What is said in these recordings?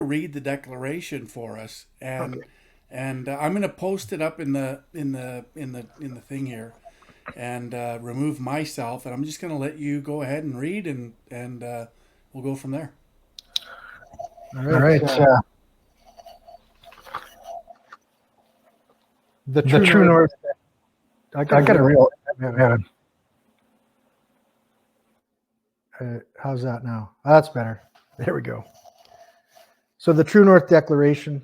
read the Declaration for us, Okay. and I'm going to post it up in the thing here, and remove myself, and I'm just going to let you go ahead and read, and we'll go from there. All All right. right. The The True True North. North. I I got a got a real. real. How's that now? That's better. There we go. So the True North Declaration.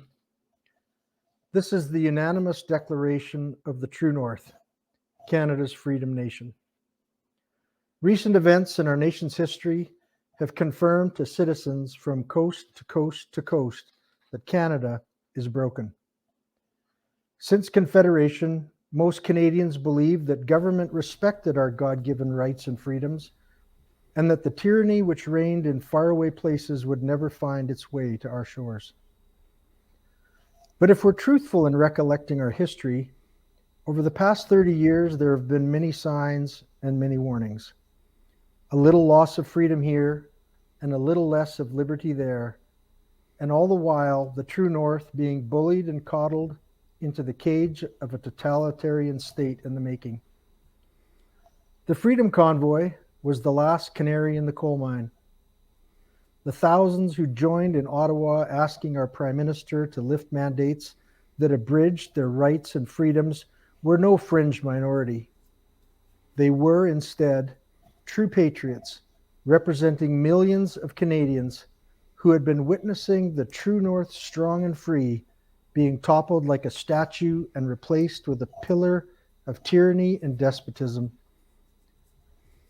This is the unanimous declaration of the True North, Canada's freedom nation. Recent events in our nation's history have confirmed to citizens from coast to coast to coast that Canada is broken. Since Confederation, most Canadians believed that government respected our God-given rights and freedoms, and that the tyranny which reigned in faraway places would never find its way to our shores. But if we're truthful in recollecting our history, over the past 30 years, there have been many signs and many warnings. A little loss of freedom here, and a little less of liberty there, and all the while, the True North being bullied and coddled into the cage of a totalitarian state in the making. The Freedom Convoy was the last canary in the coal mine. The thousands who joined in Ottawa asking our Prime Minister to lift mandates that abridged their rights and freedoms were no fringe minority. They were instead true patriots representing millions of Canadians who had been witnessing the True North strong and free being toppled like a statue and replaced with a pillar of tyranny and despotism.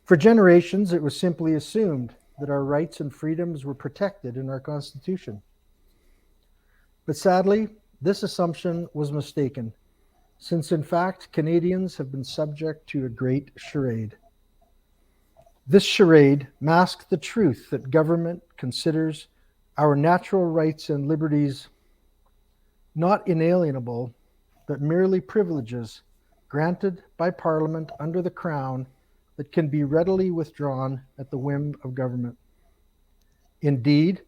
For generations, it was simply assumed that our rights and freedoms were protected in our Constitution. But sadly, this assumption was mistaken, since in fact Canadians have been subject to a great charade. This charade masks the truth that government considers our natural rights and liberties not inalienable, but merely privileges granted by Parliament under the Crown that can be readily withdrawn at the whim of government. Indeed,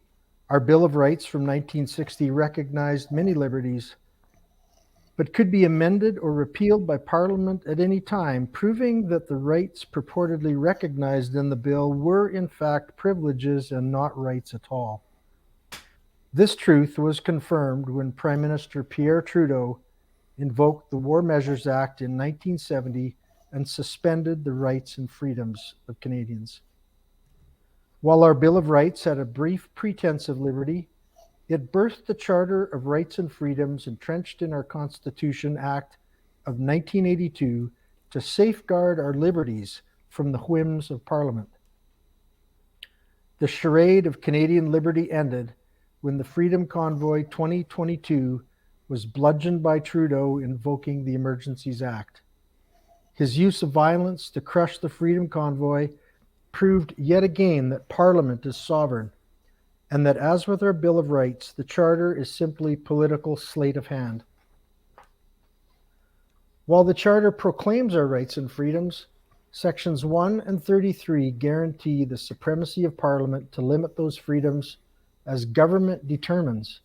our Bill of Rights from 1960 recognized many liberties, but could be amended or repealed by Parliament at any time, proving that the rights purportedly recognized in the bill were in fact privileges and not rights at all. This truth was confirmed when Prime Minister Pierre Trudeau invoked the War Measures Act in 1970 and suspended the rights and freedoms of Canadians. While our Bill of Rights had a brief pretense of liberty, it birthed the Charter of Rights and Freedoms entrenched in our Constitution Act of 1982 to safeguard our liberties from the whims of Parliament. The charade of Canadian liberty ended when the Freedom Convoy 2022 was bludgeoned by Trudeau invoking the Emergencies Act. His use of violence to crush the Freedom Convoy proved yet again that Parliament is sovereign, and that as with our Bill of Rights, the Charter is simply political sleight of hand. While the Charter proclaims our rights and freedoms, Sections 1 and 33 guarantee the supremacy of Parliament to limit those freedoms as government determines,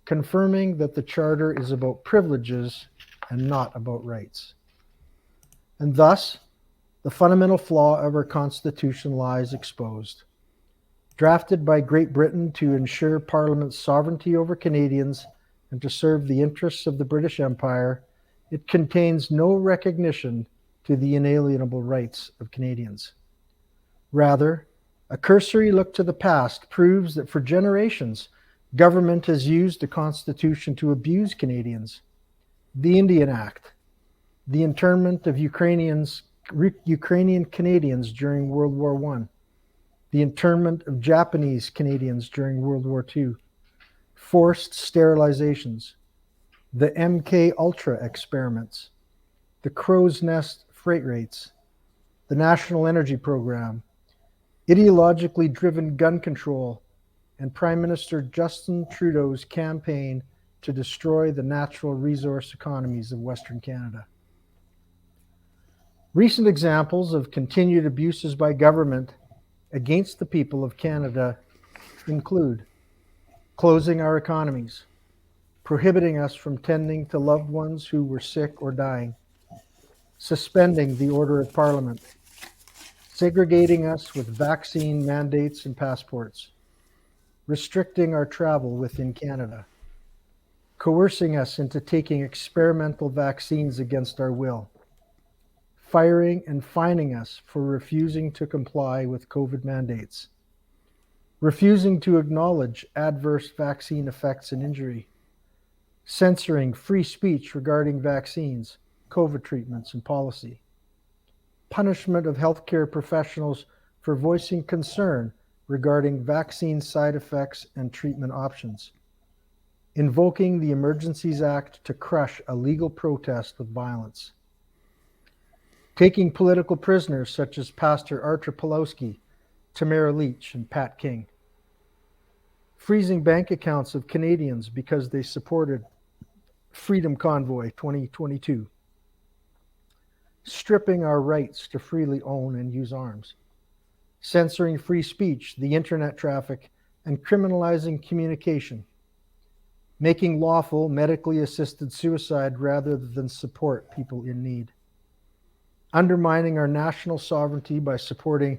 confirming that the Charter is about privileges and not about rights. And thus, the fundamental flaw of our Constitution lies exposed. Drafted by Great Britain to ensure Parliament's sovereignty over Canadians and to serve the interests of the British Empire, it contains no recognition to the inalienable rights of Canadians. Rather, a cursory look to the past proves that for generations, government has used the Constitution to abuse Canadians. The Indian Act, the internment of Ukrainian Canadians during World War I, the internment of Japanese Canadians during World War II, forced sterilizations, the MK Ultra experiments, the crow's nest freight rates, the National Energy Program, ideologically driven gun control, and Prime Minister Justin Trudeau's campaign to destroy the natural resource economies of Western Canada. Recent examples of continued abuses by government against the people of Canada include closing our economies, prohibiting us from tending to loved ones who were sick or dying, suspending the order of Parliament, segregating us with vaccine mandates and passports, restricting our travel within Canada, coercing us into taking experimental vaccines against our will, firing and fining us for refusing to comply with COVID mandates, refusing to acknowledge adverse vaccine effects and injury, censoring free speech regarding vaccines, COVID treatments, and policy, punishment of healthcare professionals for voicing concern regarding vaccine side effects and treatment options, invoking the Emergencies Act to crush a legal protest with violence, taking political prisoners such as Pastor Artur Pawlowski, Tamara Leach, and Pat King, freezing bank accounts of Canadians because they supported Freedom Convoy 2022, stripping our rights to freely own and use arms, censoring free speech, the internet traffic, and criminalizing communication, making lawful medically assisted suicide rather than support people in need, undermining our national sovereignty by supporting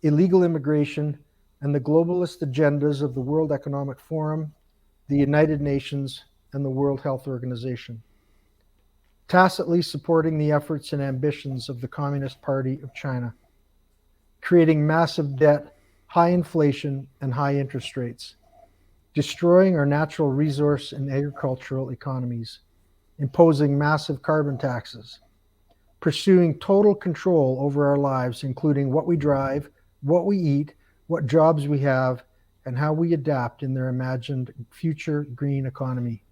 illegal immigration and the globalist agendas of the World Economic Forum, the United Nations, and the World Health Organization, tacitly supporting the efforts and ambitions of the Communist Party of China, creating massive debt, high inflation, and high interest rates, destroying our natural resource and agricultural economies, imposing massive carbon taxes, pursuing total control over our lives, including what we drive, what we eat, what jobs we have, and how we adapt in their imagined future green economy.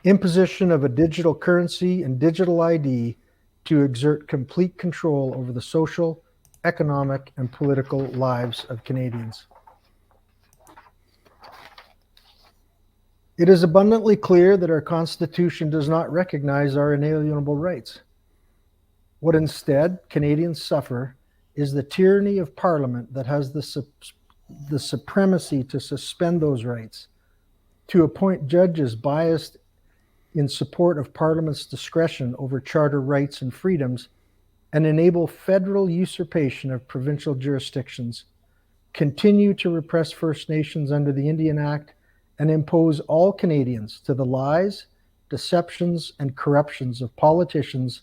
Imposition of a digital currency and digital ID to exert complete control over the social, economic, and political lives of Canadians. It is abundantly clear that our Constitution does not recognize our inalienable rights. What instead Canadians suffer is the tyranny of Parliament that has the supremacy to suspend those rights, to appoint judges biased in support of Parliament's discretion over charter rights and freedoms, and enable federal usurpation of provincial jurisdictions, continue to repress First Nations under the Indian Act, and impose all Canadians to the lies, deceptions, and corruptions of politicians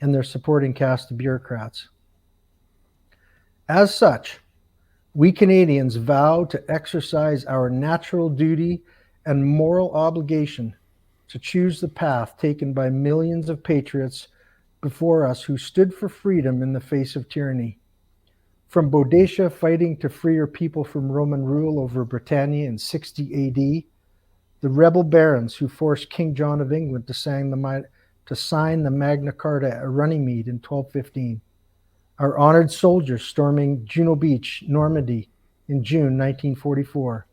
and their supporting cast of bureaucrats. As such, we Canadians vow to exercise our natural duty and moral obligation to choose the path taken by millions of patriots before us who stood for freedom in the face of tyranny. From Boadicea fighting to free her people from Roman rule over Britannia in 60 AD, the rebel barons who forced King John of England to sign the Magna Carta at Runnymede in 1215, our honored soldiers storming Juno Beach, Normandy in June 1944,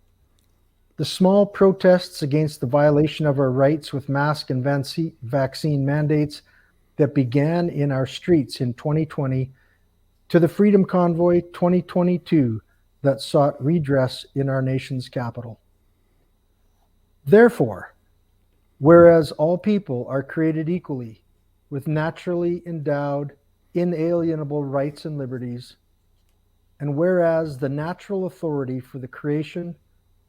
the small protests against the violation of our rights with mask and vaccine mandates that began in our streets in 2020, to the Freedom Convoy 2022 that sought redress in our nation's capital. Therefore, whereas all people are created equally, with naturally endowed, inalienable rights and liberties, and whereas the natural authority for the creation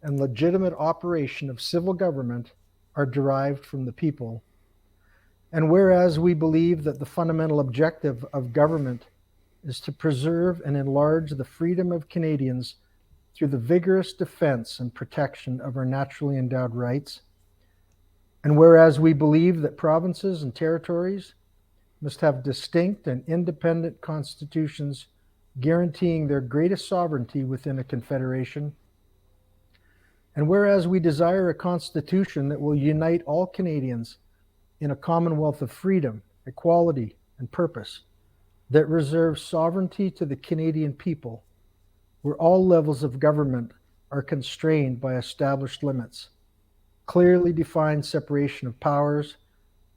and legitimate operation of civil government are derived from the people, and whereas we believe that the fundamental objective of government is to preserve and enlarge the freedom of Canadians through the vigorous defense and protection of our naturally endowed rights, and whereas we believe that provinces and territories must have distinct and independent constitutions guaranteeing their greatest sovereignty within a confederation, and whereas we desire a constitution that will unite all Canadians in a commonwealth of freedom, equality, and purpose, that reserves sovereignty to the Canadian people, where all levels of government are constrained by established limits, clearly defined separation of powers,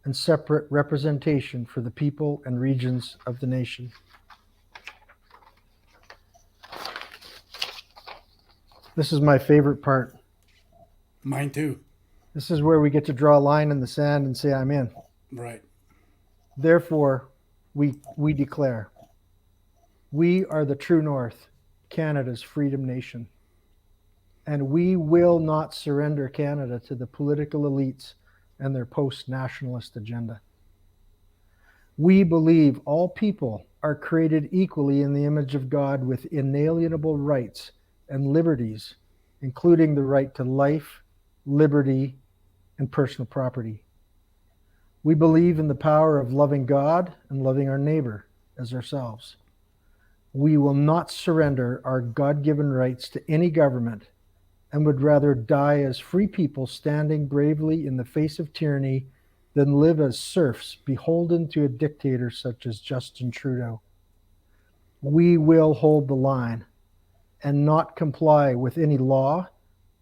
and separate representation for the people and regions of the nation. This is my favorite part. Mine too. This is where we get to draw a line in the sand and say, I'm in. Right. Therefore, we declare, we are the true north, Canada's freedom nation. And we will not surrender Canada to the political elites and their post-nationalist agenda. We believe all people are created equally in the image of God with inalienable rights and liberties, including the right to life, liberty, and personal property. We believe in the power of loving God and loving our neighbor as ourselves. We will not surrender our God-given rights to any government and would rather die as free people standing bravely in the face of tyranny than live as serfs beholden to a dictator such as Justin Trudeau. We will hold the line and not comply with any law,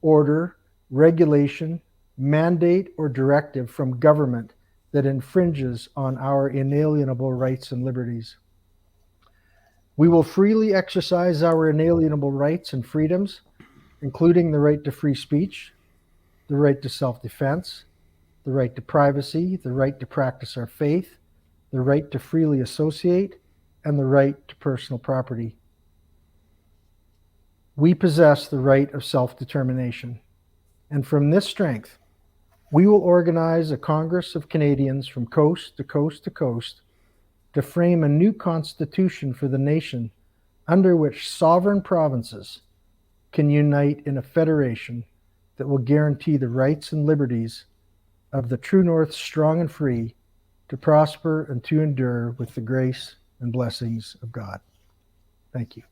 order, regulation, mandate, or directive from government that infringes on our inalienable rights and liberties. We will freely exercise our inalienable rights and freedoms, including the right to free speech, the right to self-defense, the right to privacy, the right to practice our faith, the right to freely associate, and the right to personal property. We possess the right of self-determination, and from this strength, we will organize a Congress of Canadians from coast to coast to coast to frame a new constitution for the nation under which sovereign provinces can unite in a federation that will guarantee the rights and liberties of the true north strong and free to prosper and to endure with the grace and blessings of God. Thank you.